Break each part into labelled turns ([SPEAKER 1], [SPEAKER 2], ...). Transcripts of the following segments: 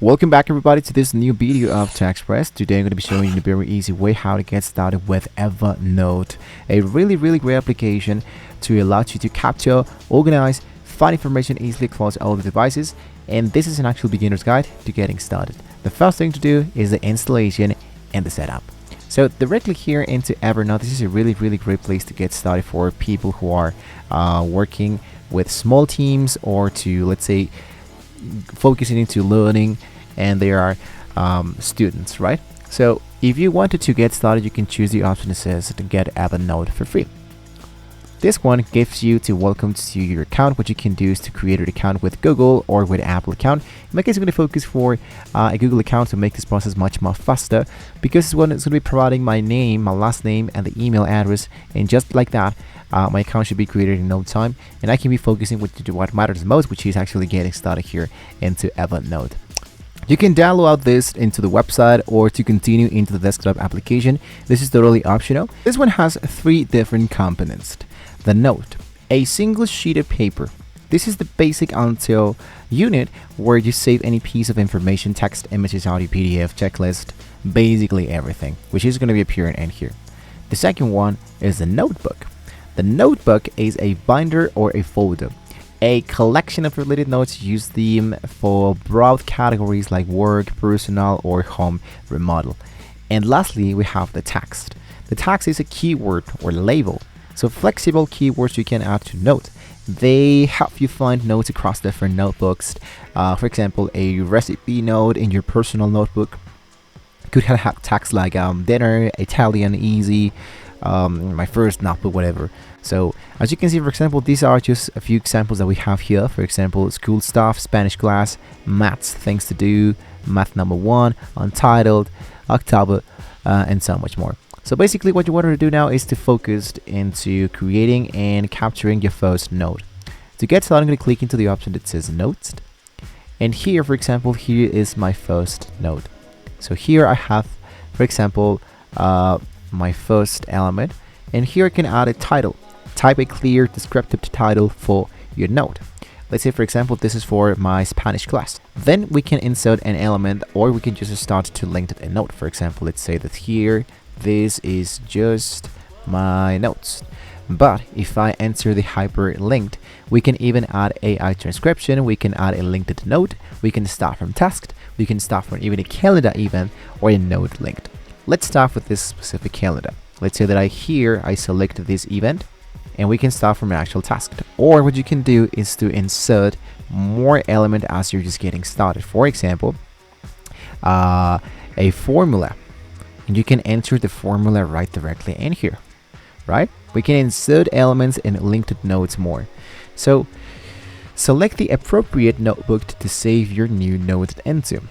[SPEAKER 1] Welcome back everybody to this new video of TechExpress. Today I'm going to be showing you a very easy way how to get started with Evernote, a really great application to allow you to capture, organize, find information easily across all the devices, and this is an actual beginner's guide to getting started. The first thing to do is the installation and the setup. So directly here into Evernote, this is a really great place to get started for people who are working with small teams or to, let's say, focusing into learning, and they are students, right? So if you wanted to get started, you can choose the option that says to get Evernote for free. This one gives you to welcome to your account. What you can do is to create an account with Google or with Apple account. In my case, I'm going to focus for a Google account to make this process much more faster, because this one is going to be providing my name, my last name, and the email address, and just like that, my account should be created in no time, and I can be focusing with what matters most, which is actually getting started here into Evernote. You can download this into the website or to continue into the desktop application. This is totally optional. This one has three different components. The note, a single sheet of paper. This is the basic until unit where you save any piece of information, text, images, audio, PDF, checklist, basically everything, which is going to be appearing in here. The second one is the notebook. The notebook is a binder or a folder, a collection of related notes. Use them for broad categories like work, personal, or home remodel. And lastly, we have the text. The text is a keyword or label. So flexible keywords you can add to note. They help you find notes across different notebooks. For example, a recipe note in your personal notebook could have text like dinner, Italian, easy, my first notebook, whatever. So as you can see, for example, these are just a few examples that we have here. For example, school stuff, Spanish class, maths, things to do, math number 1, untitled, October, and so much more. So basically what you want to do now is to focus into creating and capturing your first note. To get started, I'm going to click into the option that says Notes. And here, for example, here is my first note. So here I have, for example, my first element. And here I can add a title. Type a clear descriptive title for your note. Let's say, for example, this is for my Spanish class. Then we can insert an element, or we can just start to link a note. For example, let's say that here, this is just my notes. But if I enter the hyperlinked, we can even add AI transcription, we can add a linked note, we can start from text, we can start from even a calendar event or a note linked. Let's start with this specific calendar. Let's say that I select this event, and we can start from an actual task. Or what you can do is to insert more element as you're just getting started. For example, a formula. And you can enter the formula right directly in here, right? We can insert elements and linked notes more. So select the appropriate notebook to save your new note into.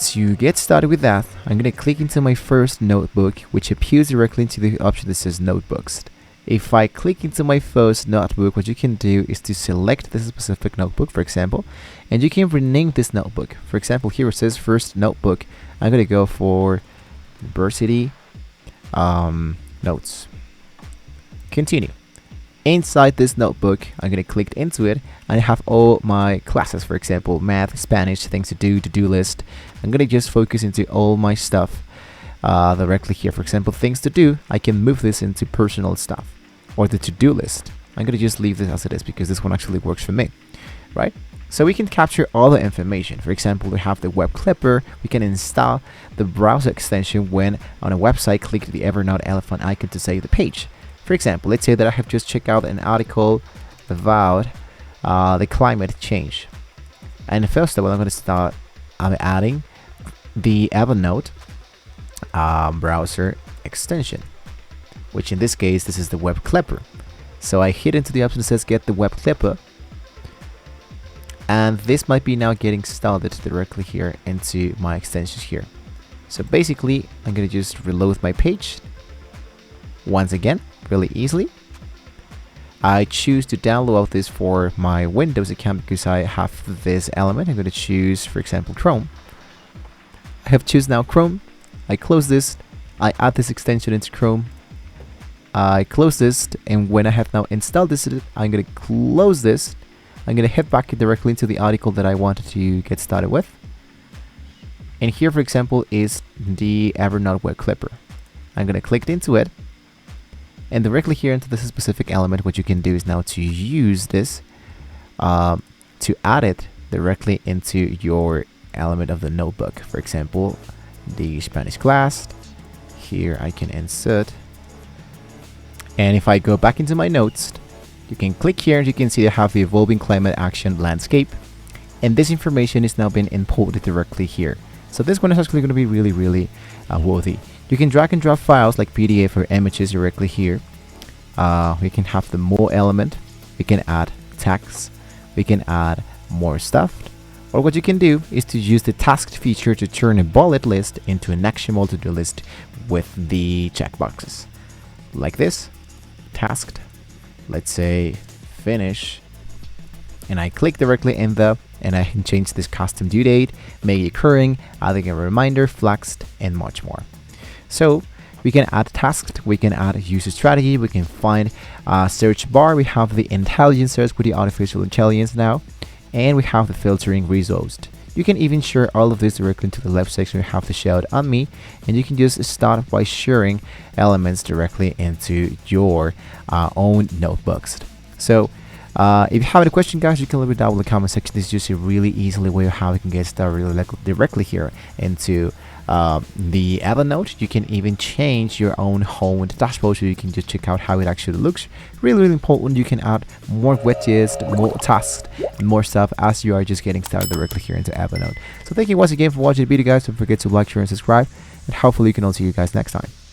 [SPEAKER 1] To get started with that, I'm going to click into my first notebook, which appears directly into the option that says Notebooks. If I click into my first notebook, what you can do is to select this specific notebook, for example, and you can rename this notebook. For example, here it says first notebook. I'm going to go for University notes. Continue. Inside this notebook, I'm going to click into it, and I have all my classes. For example, math, Spanish, things to do list. I'm going to just focus into all my stuff directly here. For example, things to do, I can move this into personal stuff or the to-do list. I'm going to just leave this as it is because this one actually works for me, right? So we can capture all the information. For example, we have the web clipper. We can install the browser extension when on a website, click the Evernote elephant icon to save the page. For example, let's say that I have just checked out an article about the climate change. And first of all, I'm going to start adding the Evernote browser extension, which in this case, this is the web clipper. So I hit into the option that says get the web clipper. And this might be now getting started directly here into my extensions here. So basically, I'm going to just reload my page once again, really easily. I choose to download this for my Windows account because I have this element. I'm going to choose, for example, Chrome. I have chosen now Chrome. I close this. I add this extension into Chrome. I close this, and when I have now installed this, I'm going to close this. I'm going to head back directly into the article that I wanted to get started with. And here, for example, is the Evernote web clipper. I'm going to click into it. And directly here into this specific element, what you can do is now to use this to add it directly into your element of the notebook. For example, the Spanish class. Here I can insert. And if I go back into my notes, you can click here and you can see I have the evolving climate action landscape. And this information is now being imported directly here. So this one is actually going to be really worthy. You can drag and drop files like PDF or images directly here. We can have the more element. We can add text. We can add more stuff. Or what you can do is to use the tasked feature to turn a bullet list into an actionable to-do list with the checkboxes. Like this. Tasked. Let's say finish. And I click directly in and I can change this custom due date, make it recurring, adding a reminder, flexed, and much more. So we can add tasked, we can add user strategy, we can find a search bar, we have the intelligence search with the artificial intelligence now, and we have the filtering results. You can even share all of this directly into the left section. You have the shout on me, and you can just start by sharing elements directly into your own notebooks. So if you have any question, guys, you can leave it down in the comment section. This is just a really easily way of how you can get started really directly here into the Evernote. You can even change your own home dashboard, so you can just check out how it actually looks. Really important. You can add more widgets, more tasks, and more stuff as you are just getting started directly here into Evernote. So thank you once again for watching the video, guys. Don't forget to like, share, and subscribe, and hopefully you can all see you guys next time.